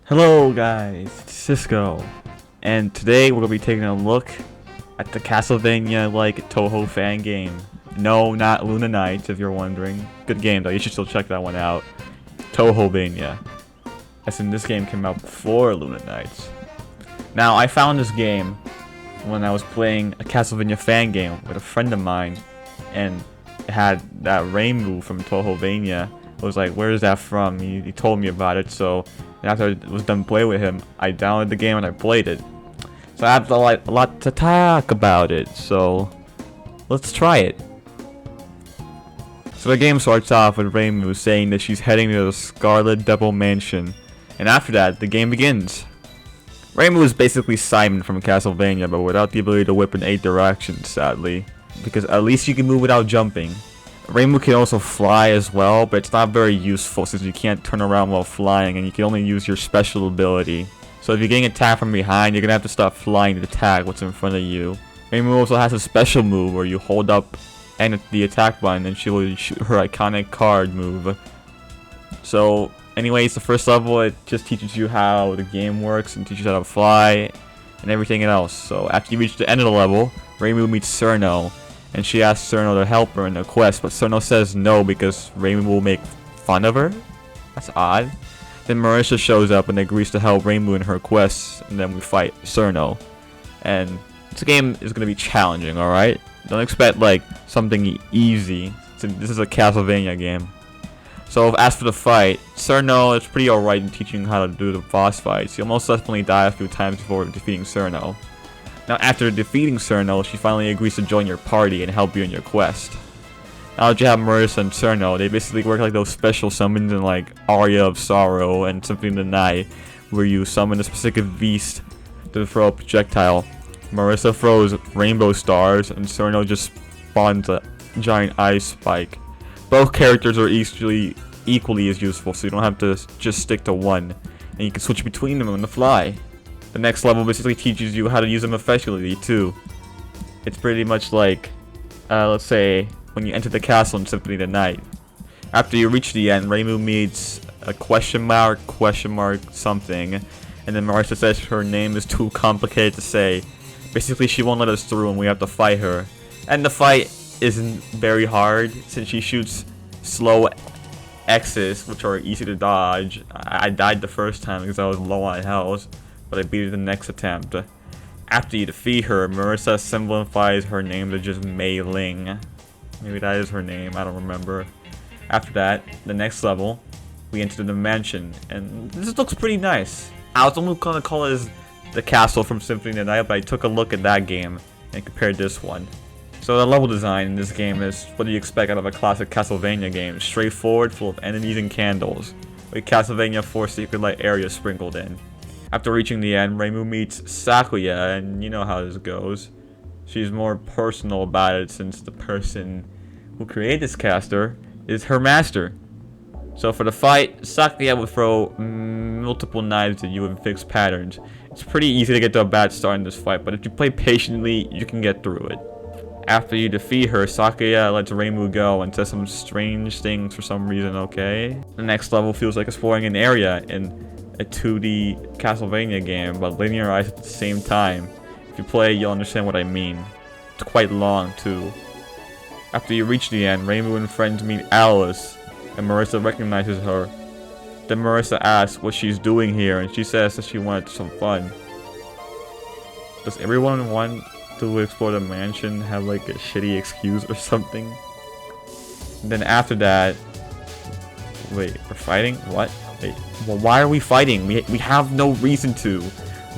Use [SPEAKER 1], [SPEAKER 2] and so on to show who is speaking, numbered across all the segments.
[SPEAKER 1] Hello guys, it's Cisco, and today we're going to be taking a look at the Castlevania-like Touhou fan game. No, not Luna Nights, if you're wondering. Good game though, you should still check that one out. Touhouvania. As in, this game came out before Luna Nights. Now, I found this game when I was playing a Castlevania fan game with a friend of mine, and it had that rain move from Touhouvania. I was like, where is that from? He told me about it, so after I was done playing with him, I downloaded the game and I played it. So I have a lot to talk about it, so let's try it. So the game starts off with Reimu saying that she's heading to the Scarlet Devil Mansion, and after that, the game begins. Reimu is basically Simon from Castlevania, but without the ability to whip in 8 directions, sadly, because at least you can move without jumping. Reimu can also fly as well, but it's not very useful since you can't turn around while flying and you can only use your special ability. So if you're getting attacked from behind, you're gonna have to stop flying to attack what's in front of you. Reimu also has a special move where you hold up and the attack button and she will shoot her iconic card move. So anyways, the first level, it just teaches you how the game works and teaches you how to fly and everything else. So after you reach the end of the level, Reimu meets Cerno, and she asks Cerno to help her in the quest, but Cerno says no because Reimu will make fun of her? That's odd. Then Marissa shows up and agrees to help Reimu in her quest, and then we fight Cerno. And this game is going to be challenging, alright? Don't expect like something easy. This is a Castlevania game. So as for the fight, Cerno is pretty alright in teaching how to do the boss fights. You'll most definitely die a few times before defeating Cerno. Now, after defeating Cerno, she finally agrees to join your party and help you in your quest. Now that you have Marissa and Cerno, they basically work like those special summons in like Aria of Sorrow and Symphony of the Night, where you summon a specific beast to throw a projectile. Marissa throws rainbow stars, and Cerno just spawns a giant ice spike. Both characters are equally as useful, so you don't have to just stick to one, and you can switch between them on the fly. The next level basically teaches you how to use them effectively too. It's pretty much like, let's say, when you enter the castle in Symphony of the Night. After you reach the end, Reimu meets a question mark, something, and then Marissa says her name is too complicated to say. Basically, she won't let us through and we have to fight her. And the fight isn't very hard since she shoots slow X's, which are easy to dodge. I died the first time because I was low on health, but I beat her the next attempt. After you defeat her, Marissa simplifies her name to just Mei Ling. Maybe that is her name, I don't remember. After that, the next level, we enter the mansion, and this looks pretty nice. I was only gonna call it the castle from Symphony of the Night, but I took a look at that game and compared this one. So the level design in this game is what do you expect out of a classic Castlevania game. Straightforward, full of enemies and candles, with Castlevania 4 secret light areas sprinkled in. After reaching the end, Reimu meets Sakuya, and you know how this goes. She's more personal about it since the person who created this caster is her master. So for the fight, Sakuya will throw multiple knives at you in fixed patterns. It's pretty easy to get to a bad start in this fight, but if you play patiently, you can get through it. After you defeat her, Sakuya lets Reimu go and says some strange things for some reason, okay? The next level feels like exploring an area in a 2D Castlevania game, but linearized at the same time. If you play, you'll understand what I mean. It's quite long, too. After you reach the end, Reimu and friends meet Alice, and Marissa recognizes her. Then Marissa asks what she's doing here, and she says that she wanted some fun. Does everyone want to explore the mansion have like a shitty excuse or something? And then after that, wait, we're fighting? What? Wait, well, why are we fighting? We have no reason to.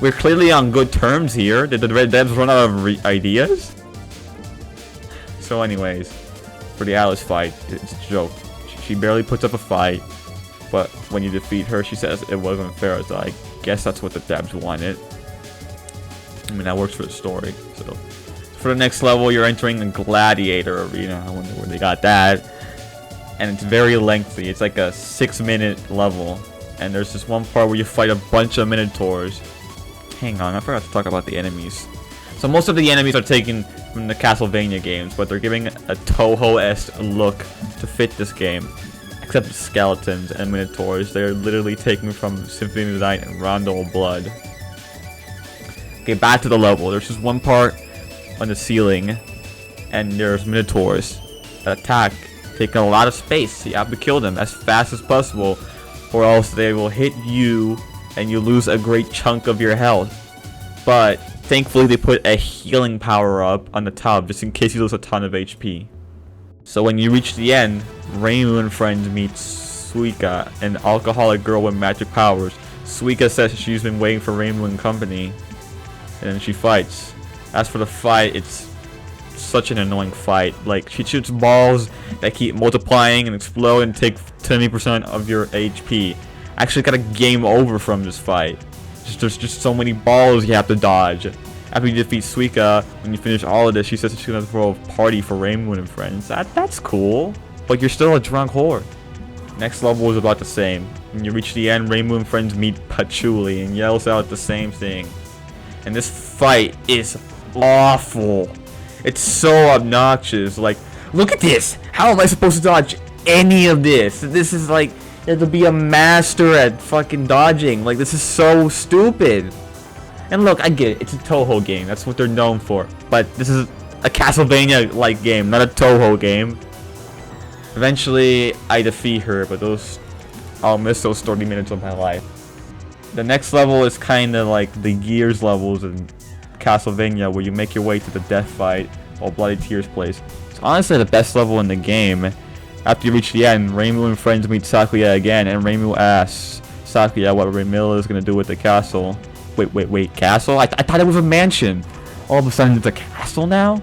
[SPEAKER 1] We're clearly on good terms here. Did the Red Devs run out of ideas? So anyways, for the Alice fight, it's a joke. She barely puts up a fight, but when you defeat her, she says it wasn't fair, so I guess that's what the devs wanted. I mean, that works for the story. So for the next level, you're entering a gladiator arena. I wonder where they got that. And it's very lengthy. It's like a 6-minute level. And there's this one part where you fight a bunch of minotaurs. Hang on, I forgot to talk about the enemies. So most of the enemies are taken from the Castlevania games, but they're giving a Touhou-esque look to fit this game. except the skeletons and minotaurs. They're literally taken from Symphony of the Night and Rondo of Blood. Okay, back to the level. There's just one part on the ceiling, and there's minotaurs that attack, taking a lot of space. So you have to kill them as fast as possible, or else they will hit you and you lose a great chunk of your health. But thankfully they put a healing power up on the top just in case you lose a ton of HP. So when you reach the end, Reimu and friends meet Suika, an alcoholic girl with magic powers. Suika says she's been waiting for Reimu and company, and then she fights. As for the fight, it's such an annoying fight. Like, she shoots balls that keep multiplying and explode and take 20% of your HP. I actually got a game over from this fight. There's just so many balls you have to dodge. After you defeat Suika, when you finish all of this, she says she's gonna throw a party for Reimu and friends. That's cool, but you're still a drunk whore. Next level is about the same. When you reach the end, Reimu and friends meet Patchouli and yells out the same thing. And this fight is awful. It's so obnoxious. Like, look at this. How am I supposed to dodge any of this? This is like, you have to be a master at fucking dodging. Like, this is so stupid. And look, I get it. It's a Touhou game. That's what they're known for. But this is a Castlevania-like game, not a Touhou game. Eventually, I defeat her, but I'll miss those 30 minutes of my life. The next level is kind of like the Gears levels in Castlevania, where you make your way to the death fight while Bloody Tears plays. It's honestly the best level in the game. After you reach the end, Reimu and friends meet Sakuya again, and Reimu asks Sakuya what Remilla is going to do with the castle. Wait, castle? I thought it was a mansion. All of a sudden it's a castle now?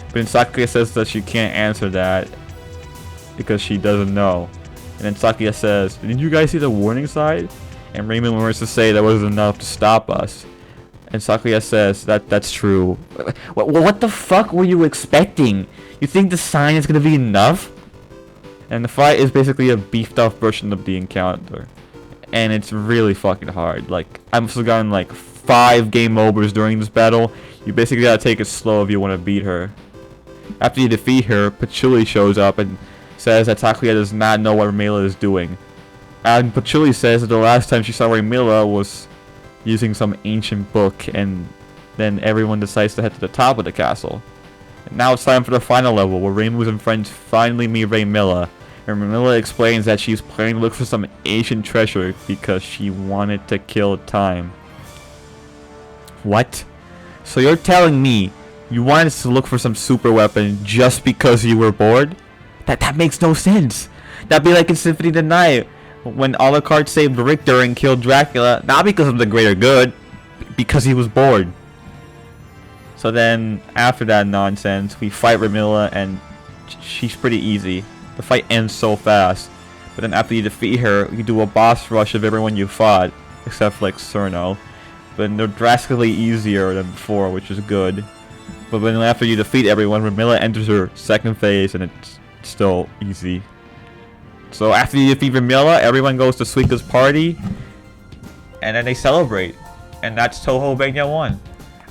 [SPEAKER 1] But then Sakuya says that she can't answer that because she doesn't know. And then Sakuya says, did you guys see the warning sign? And Reimu wants to say that wasn't enough to stop us. And Sakuya says that's true. What the fuck were you expecting? You think the sign is going to be enough? And the fight is basically a beefed up version of the encounter. And it's really fucking hard. Like, I must have gotten like 5 game overs during this battle. You basically gotta take it slow if you want to beat her. After you defeat her, Patchouli shows up and says that Sakuya does not know what Remilla is doing. And Patchouli says that the last time she saw Remilla was using some ancient book, and then everyone decides to head to the top of the castle. And now it's time for the final level, where Reimu and friends finally meet Remilla. And Remilla explains that she's planning to look for some ancient treasure because she wanted to kill time. What? So you're telling me you wanted to look for some super weapon just because you were bored? That makes no sense. That'd be like in Symphony of the Night, when Alucard saved Richter and killed Dracula, not because of the greater good, because he was bored. So then, after that nonsense, we fight Remilla, and she's pretty easy. The fight ends so fast. But then after you defeat her, you do a boss rush of everyone you fought, except for like Cerno. But they're drastically easier than before, which is good. But then after you defeat everyone, Remilla enters her second phase, and it's still easy. So after you defeat Remilla, everyone goes to Suika's party, and then they celebrate. And that's Touhouvania 1.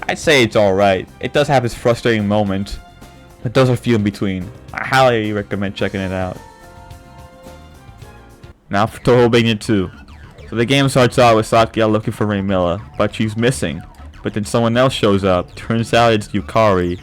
[SPEAKER 1] I'd say it's alright. It does have its frustrating moments, but those are few in between. I highly recommend checking it out. Now for Touhouvania 2. So the game starts out with Sakuya looking for Remilla, but she's missing. But then someone else shows up. Turns out it's Yukari.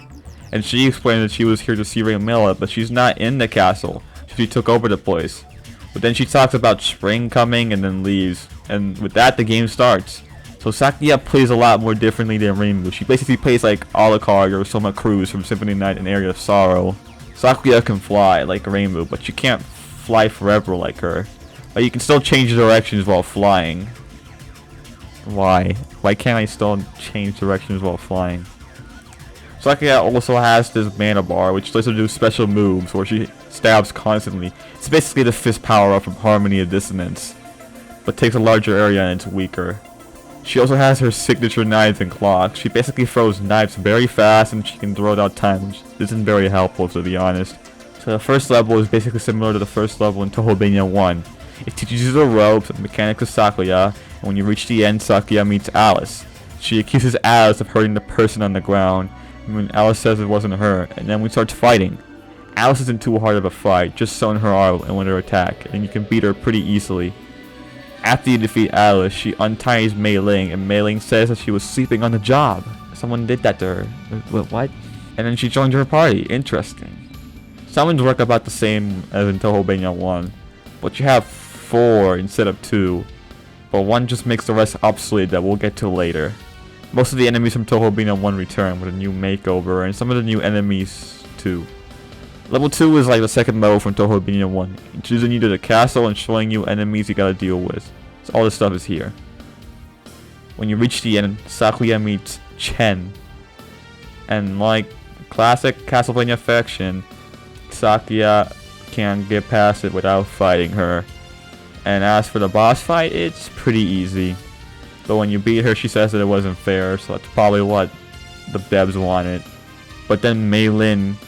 [SPEAKER 1] And she explains that she was here to see Remilla, but she's not in the castle. She took over the place. But then she talks about spring coming and then leaves. And with that, the game starts. So Sakuya plays a lot more differently than Reimu. She basically plays like Alucard or Soma Cruz from Symphony of the Night and Area of Sorrow. Sakuya can fly like Reimu, but you can't fly forever like her. But you can still change directions while flying. Why? Why can't I still change directions while flying? Sakuya also has this mana bar, which lets her do special moves where she stabs constantly. It's basically the fist power-up from Harmony of Dissonance, but takes a larger area and it's weaker. She also has her signature knives and claws. She basically throws knives very fast and she can throw it out time, which isn't very helpful, to be honest. So the first level is basically similar to the first level in Touhouvania 1. It teaches you the ropes and mechanics of Sakuya, and when you reach the end, Sakuya meets Alice. She accuses Alice of hurting the person on the ground, and when Alice says it wasn't her, and then we start fighting. Alice isn't too hard of a fight, just summon her arm and win her attack, and you can beat her pretty easily. After you defeat Alice, she unties Mei Ling, and Mei Ling says that she was sleeping on the job. Someone did that to her. What? And then she joined her party. Interesting. Summons work about the same as in Touhouvania 1, but you have 4 instead of 2. But 1 just makes the rest obsolete that we'll get to later. Most of the enemies from Touhouvania 1 return with a new makeover, and some of the new enemies too. Level 2 is like the second level from Touhouvania 1, introducing you to the castle and showing you enemies you gotta deal with. So all this stuff is here. When you reach the end, Sakuya meets Chen. And like classic Castlevania faction, Sakuya can't get past it without fighting her. And as for the boss fight, it's pretty easy. But when you beat her, she says that it wasn't fair, so that's probably what the devs wanted. But then Mei Ling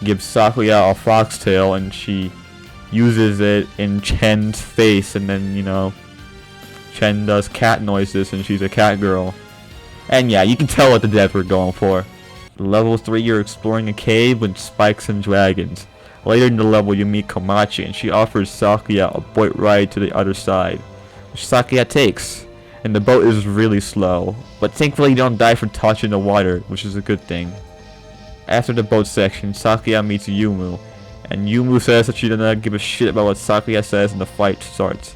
[SPEAKER 1] gives Sakuya a foxtail and she uses it in Chen's face, and then, you know, Chen does cat noises and she's a cat girl. And yeah, you can tell what the devs were going for. Level 3, you're exploring a cave with spikes and dragons. Later in the level, you meet Komachi and she offers Sakuya a boat ride to the other side, which Sakuya takes. And the boat is really slow, but thankfully you don't die from touching the water, which is a good thing. After the boat section, Sakuya meets Yumu, and Yumu says that she does not give a shit about what Sakuya says and the fight starts.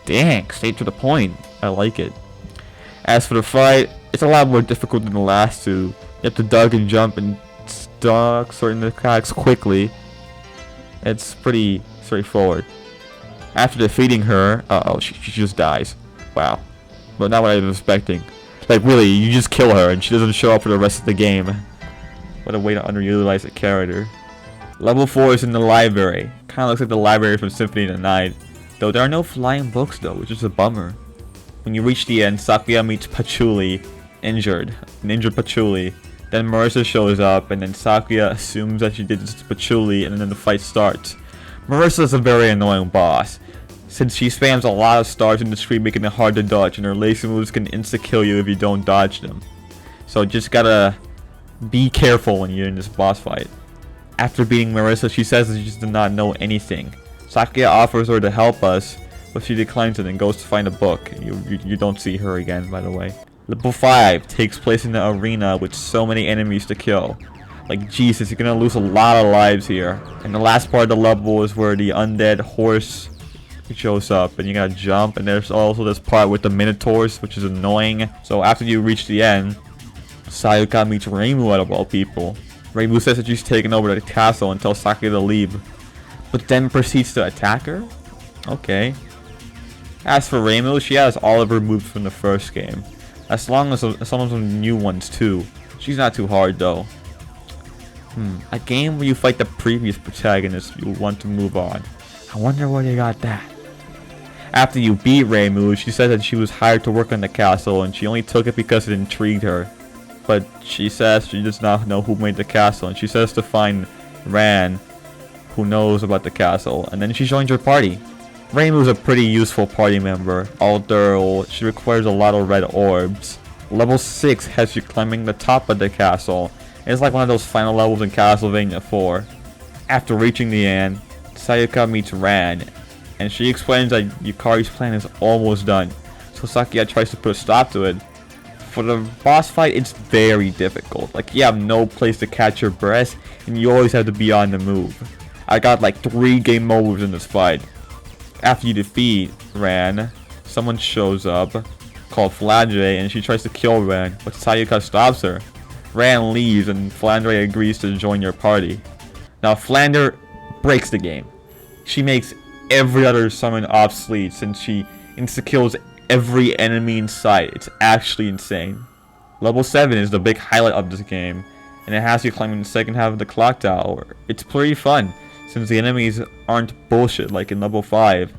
[SPEAKER 1] Dang, straight to the point. I like it. As for the fight, it's a lot more difficult than the last 2. You have to duck and jump and duck certain attacks quickly. It's pretty straightforward. After defeating her, she just dies. Wow. But not what I was expecting. Like really, you just kill her and she doesn't show up for the rest of the game. What a way to underutilize a character. Level 4 is in the library. Kinda looks like the library from Symphony of the Night. Though there are no flying books though, which is a bummer. When you reach the end, Sakuya meets Patchouli, an injured Patchouli. Then Marissa shows up, and then Sakuya assumes that she did this to Patchouli, and then the fight starts. Marissa is a very annoying boss, since she spams a lot of stars in the screen, making it hard to dodge, and her lazy moves can insta-kill you if you don't dodge them. So just gotta be careful when you're in this boss fight. After beating Marissa, she says that she just did not know anything. Sakuya offers her to help us, but she declines it and goes to find a book. You don't see her again, by the way. Level 5 takes place in the arena with so many enemies to kill. Like Jesus, you're gonna lose a lot of lives here. And the last part of the level is where the undead horse shows up and you gotta jump, and there's also this part with the minotaurs, which is annoying. So after you reach the end, Sayaka meets Reimu out of all people. Reimu says that she's taken over the castle and tells Sakuya to leave, but then proceeds to attack her? Okay. As for Reimu, she has all of her moves from the first game, as long as some of the new ones too. She's not too hard though. A game where you fight the previous protagonist, you want to move on. I wonder where they got that. After you beat Reimu, she said that she was hired to work on the castle and she only took it because it intrigued her. But she says she does not know who made the castle, and she says to find Ran, who knows about the castle, and then she joins her party. Reimu is a pretty useful party member, although she requires a lot of red orbs. Level 6 has you climbing the top of the castle. It's like one of those final levels in Castlevania 4. After reaching the end, Sayaka meets Ran, and she explains that Yukari's plan is almost done, so Sakuya tries to put a stop to it. For the boss fight, it's very difficult. Like, you have no place to catch your breath, and you always have to be on the move. I got like 3 game moves in this fight. After you defeat Ran, someone shows up called Flandre, and she tries to kill Ran, but Sayaka stops her. Ran leaves, and Flandre agrees to join your party. Now, Flandre breaks the game. She makes every other summon obsolete, since she insta-kills every enemy in sight. It's actually insane. Level 7 is the big highlight of this game, and it has you climbing the second half of the clock tower. It's pretty fun, since the enemies aren't bullshit like in level 5.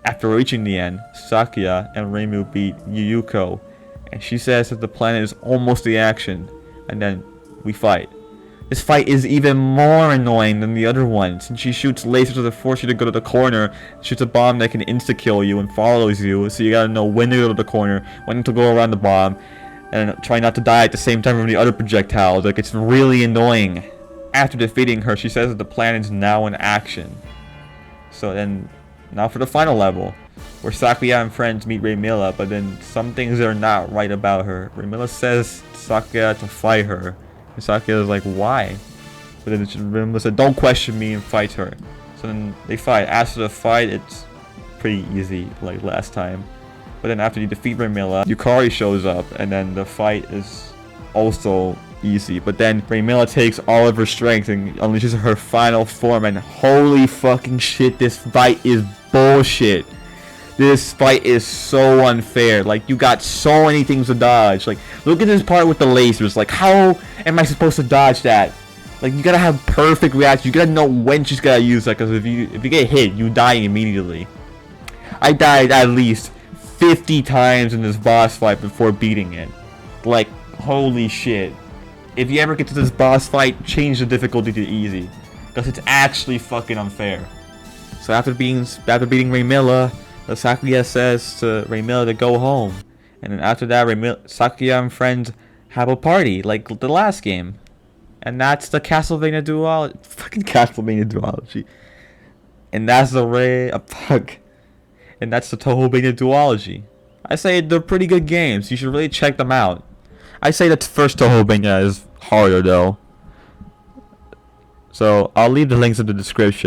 [SPEAKER 1] After reaching the end, Sakuya and Reimu beat Yuyuko, and she says that the planet is almost the action, and then we fight. This fight is even more annoying than the other one, since she shoots lasers to force you to go to the corner, shoots a bomb that can insta-kill you and follows you, so you gotta know when to go to the corner, when to go around the bomb, and try not to die at the same time from the other projectiles. Like, it's really annoying. After defeating her, she says that the plan is now in action. So then, now for the final level, where Sakuya and friends meet Raymilla, but then some things are not right about her. Raymilla says to Sakuya to fight her, and Sakuya is like, why? But then Raymilla said, don't question me, and fights her. So then they fight. After the fight, it's pretty easy, like last time. But then after you defeat Raymilla, Yukari shows up, and then the fight is also easy. But then Raymilla takes all of her strength and unleashes her final form, and holy fucking shit, this fight is bullshit. This fight is so unfair. Like, you got so many things to dodge. Like, look at this part with the lasers. Like, how am I supposed to dodge that? Like, you gotta have perfect reaction. You gotta know when she's gotta use that, because if you get hit, you die immediately. I died at least 50 times in this boss fight before beating it. Like, holy shit. If you ever get to this boss fight, change the difficulty to easy, because it's actually fucking unfair. So after beating Raymilla, Sakuya says to Raymilla to go home, and then after that, Sakuya and friends have a party like the last game, and that's the Castlevania Duology. Fucking Castlevania Duology, and that's the and that's the Touhouvania Duology. I say they're pretty good games. You should really check them out. I say that first Touhouvania is harder though. So I'll leave the links in the description.